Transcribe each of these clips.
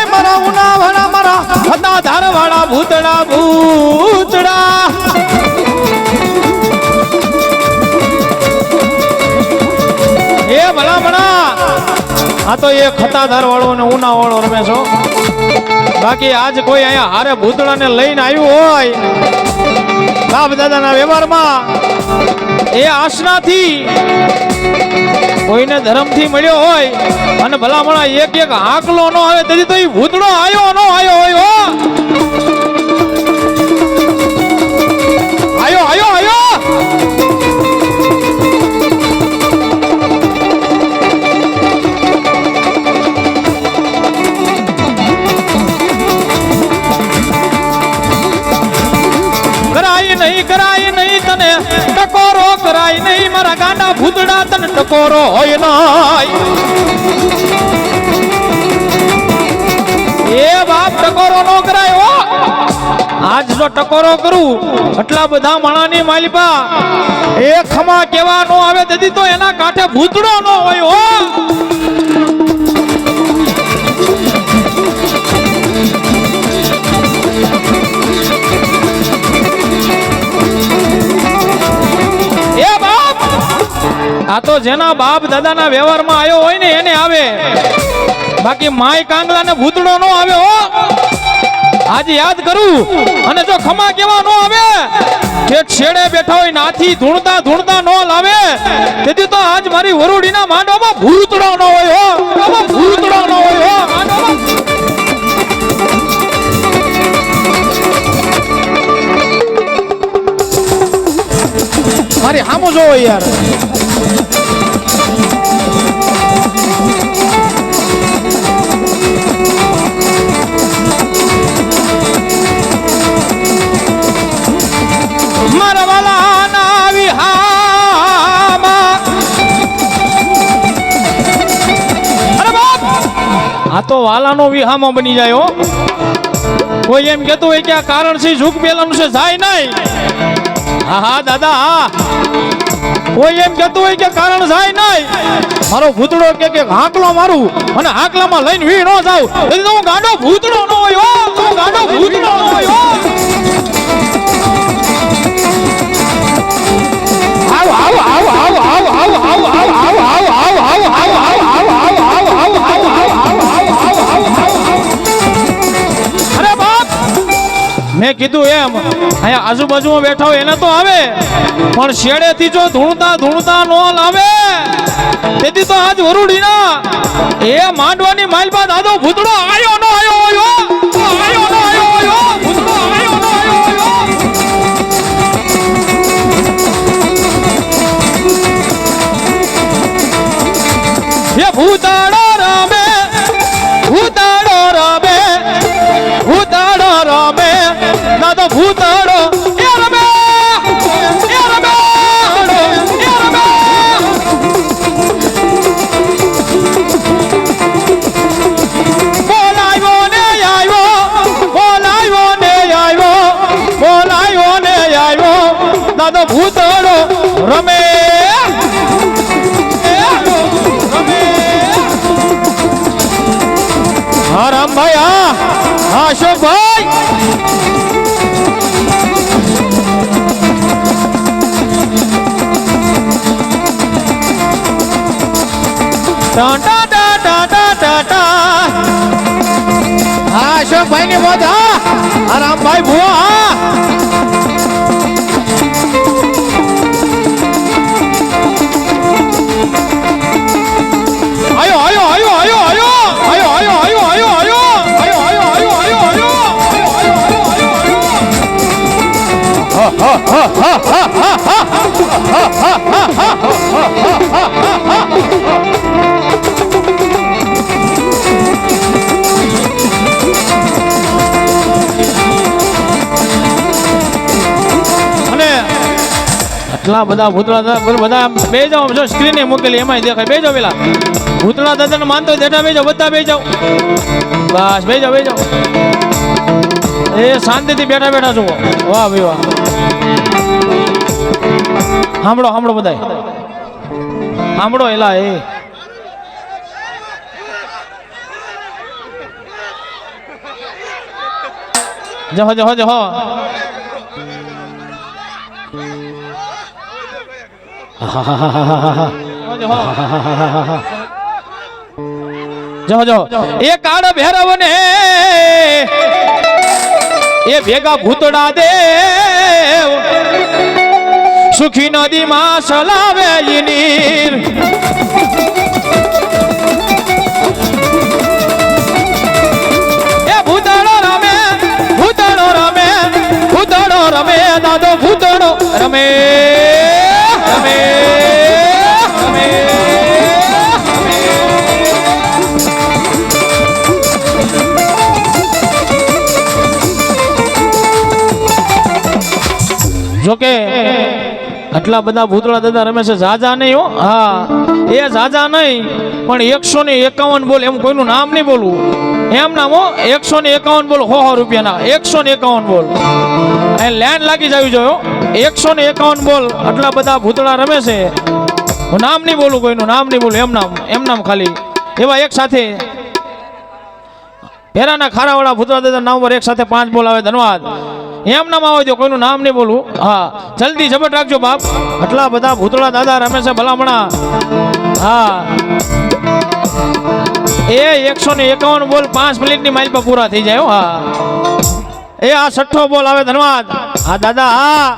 મારા ઉનાવાળા મારા હતા ધારવાળા ભૂતડા ભૂતડા એ ભલા ભલા આ તો એ ખતાધાર વાળો ને ઉના વાળો રમે છો બાકી આજ કોઈ અહીંયા હારે ભૂતળાને લઈને આવ્યું હોય બાપ દાદાના વ્યવહારમાં એ આશનાથી કોઈને ધર્મથી મળ્યો હોય અને ભલામણા એક એક આંકલો ન આવે તેથી તો એ ભૂતળો આવ્યો ન આવ્યો હોય આયો આયો આયો કરાય નહીં તને ટકોરો કરાય નહીં મારા ગાંડા ભૂતડા તને ટકોરો હોય નહીં એ બાપ ટકોરો નો કરાય હો આજ જો ટકોરો કરું આટલા બધા માણાની માલિપા એ ખમા કેવા નો આવે તેથી તો એના કાંઠે ભૂતડો નો હોય હો આ તો જેના બાપ દાદાના વ્યવહારમાં આવ્યો હોય ને એને આવે બાકી માય કાંગલા ને ભૂતડો નો આવે હો આજે યાદ કરું અને જો ખમા કેવા નો આવે કે છેડે બેઠા હોય નાથી ધૂણતા ધૂણતા નો લાવે તેથી તો આજ મારી વરુડીના માંડવામાં ભૂતડો નો હોય હો ભૂતડો નો હોય હો મારી હામો જોવો યાર આ તો વાલાનો વિહામો બની જાય હો કોઈ એમ કહેતું હોય કે આ કારણ છે ઝુક પેલાનું છે જાય નહીં હા હા દાદા હા કોઈ એમ કહેતું હોય કે કારણ જાય નહીં મારો ભૂતડો કે હાંકલો મારું અને હાંકલામાં લઈને વી ન જાવ એટલે તો હું ગાંડો ભૂતડો ન હોય હો હું ગાંડો ભૂતડો ન હોય હો આવ આવ આવ આવ આવ આવ આવ આવ આવ આવ આવ આવ આવ મેં કીધું એમ અહીંયા આજુબાજુમાં બેઠા હોય એને તો આવે પણ શેડેથી જો ધૂણતા ધૂણતા નો લાવે તેથી તો આજ વરુડીના એ માંડવાની માલબા દાદો ભૂતડો આયો નો આયો હોય આયો નો આયો હોય ભૂતડો આયો નો આયો હોય એ ભૂતાડો રમે ભૂતાડો રમે ભૂતાડો રમે દાદો ભૂતાડો એ રમે એ રમે એ રમે બોલાયો ને આવ્યો બોલાયો ને આવ્યો બોલાયો ને આવ્યો દાદો ભૂતાડો રમે હા રામભાઈ હા અશોકભાઈ હા અશોકભાઈ ની મોજ હા રામભાઈ ભુવા હા આયો આયો આયો આયો આયો આયો આયો આયો આયો આયો આયો આયો આટલા બધા ભૂતળા બધા બે જાઓ જો સ્ક્રીને મૂકેલી એમાં દેખાય બે જાઓ પેલા ભૂતળા દાદાને માનતો દેઠા બે જાઓ બધા બે જાઓ બસ બે જાઓ એ શાંતિથી બેઠા બેઠા જુઓ વાહ ભાઈ વાહ સાંભળો સાંભળો બધાય સાંભળો એલા એ જહો જહો જહો જહો જહો એ કાળ ભૈરવ ને એ ભેગા ભૂતડા દેવ સુખી નદી માં સલાવે નીર એ ભૂતડો રમે ભૂતડો રમે ભૂતડો રમે દાદો ભૂતડો રમે રમે રમે જોકે આટલા બધા ભૂતળા દાદા રમે છે ઝાઝા નહીં હો હા એ ઝાઝા નહીં પણ 151 બોલ એમ કોઈનું નામ નહીં બોલવું એમ નામ હો 151 બોલ 100 રૂપિયાના 151 બોલ એ લેન્ડ લાગી જવી જોઈએ 151 બોલ આટલા બધા ભૂતળા રમે છે નામ નહીં બોલું કોઈનું નામ નહીં બોલું એમ નામ ખાલી એવા એક સાથે પેરાના ખારાવાળા ભૂતળા દાદા નામ પર એક સાથે 5 બોલ આવે ધન્યવાદ એમ નામ આવે જો કોઈનું નામ નહીં બોલું હા જલ્દી ઝપટ રાખજો બાપ આટલા બધા ભૂતળા દાદા રમે છે ભલામણા હા એ 151 બોલ 5 મિનિટની માઇલ પર પૂરા થઈ જાય હા એ આ 6 બોલ આવે ધન્યવાદ હા દાદા હા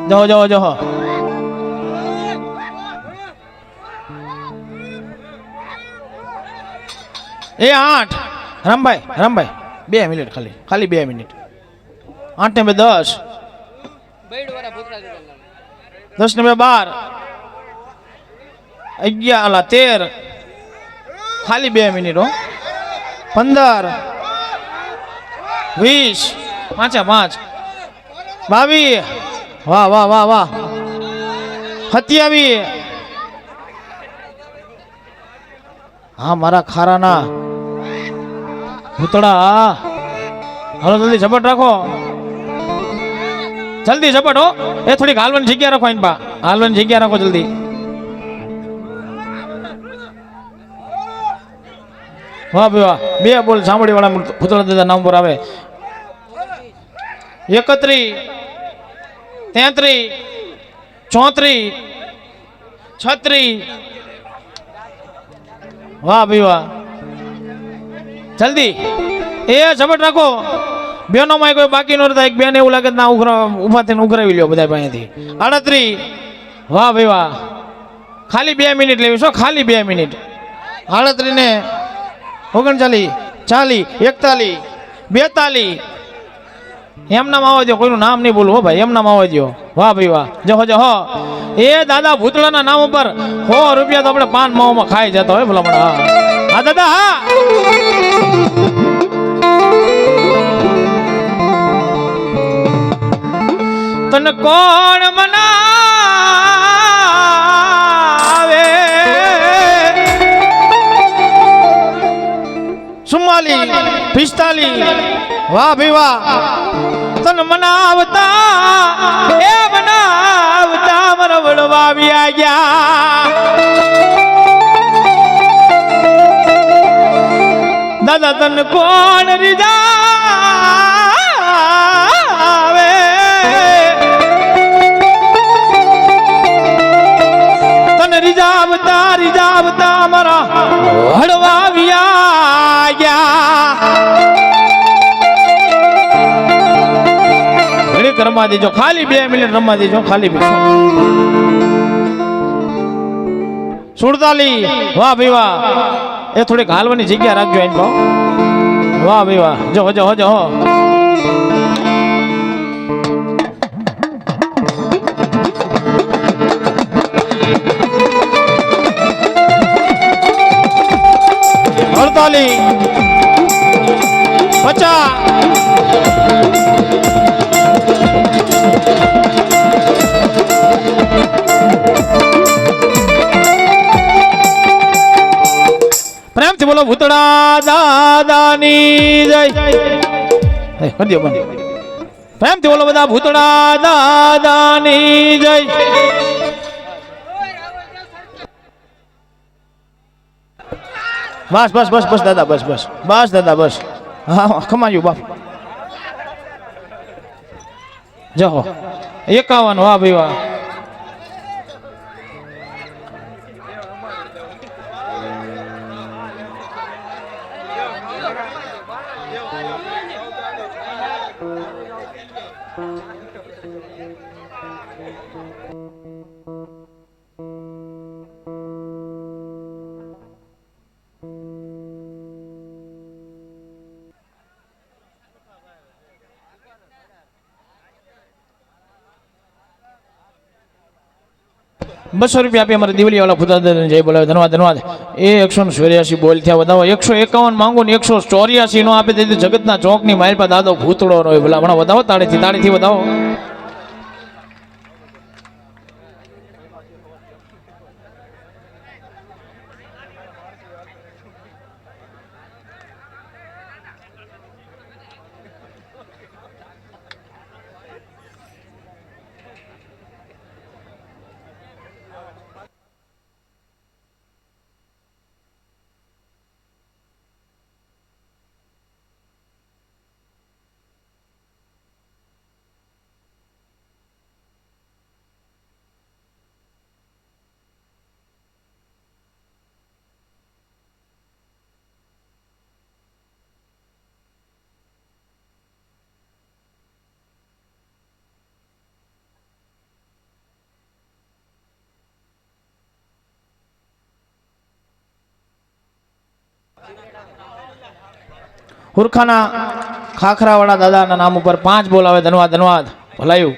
જહો જહો જહો એ 8 રામભાઈ 2 મિનિટ ખાલી 2 મિનિટ 8 ને 10 10 ને 12 11 13 ખાલી 2 મિનિટ હો 15 20 5 22 વાહ વાહ વાહ વાહ 27 હા મારા ખારાના ભૂતળા હાલો જલ્દી ઝપટ રાખો જલ્દી ઝપટ હો એ થોડીક હાલવાની જગ્યા રાખો એની પા હાલવાની જગ્યા રાખો જલ્દી વાહ ભાઈ વાહ 2 બોલ સાંભળી વાળા ભૂતળા દાદા નામ પર આવે 31 33 34 36 વાહ ભાઈ વાહ જલ્દી એ ઝપટ રાખો બેનો માં કોઈ બાકી નો રહેતા એક બેન એવું લાગે ના ઉભા થઈને ઉઘરાવી લ્યો બધા પાસેથી 38 વાહ ભાઈ વાહ ખાલી 2 મિનિટ લેવી છો ખાલી 2 મિનિટ 38 ને 39 40 41 42 એમ નામ આવવા દો કોઈનું નામ નહીં બોલું હો ભાઈ એમ નામ આવવા દો વાહ ભાઈ વાહ જહો જહો એ દાદા ભૂતળાના નામ ઉપર 100 રૂપિયા તો આપણે પાન માવામાં ખાઈ જતા હોય ભલા હા હા દાદા હા તને કોણ મનાવે સુમાલી 45 વાહ ભાઈ વાહ તન મનાવતા એ મનાવતા મર વળવા ગયા દાદા તન કોણ રીઝાવે તન રીઝાવતા મારા વળવા ગયા રમવા દેજો ખાલી 2 મિનિટ રમવા દેજો ખાલી 47 વાહ ભાઈ વાહ એ થોડીક હાલવાની જગ્યા રાખજો એન ભાવ વાહ ભાઈ વાહ જો જો જો 50 પ્રેમથી બોલો ભૂતળા દાદાની જય. હે કરી દો બંધ. પ્રેમથી બોલો બધા ભૂતળા દાદાની જય. બસ બસ બસ બસ દાદા બસ બસ બસ દાદા બસ. હા ખમાયું બાપ. જહો 51. વાહ ભાઈ વાહ. ₹200 આપી અમારે દિવાળી વાળા ખુદા જય બોલાવે. ધન્યવાદ ધન્યવાદ. એ 184 બોલ થયા વધાવો. 151 માંગુ ને 184 નો આપે તેથી જગતના ચોકની માઇલ પર દાદો ભૂતળો રહ્યો. ભલા હમણાં વધાવો તાળીથી વધાવો. હુરખાના ખાખરાવાળા દાદાના નામ ઉપર 5 બોલ આવે. ધન્યવાદ ધન્યવાદ. ભલાયું.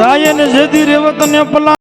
રાયન જદી રેવત ને પલા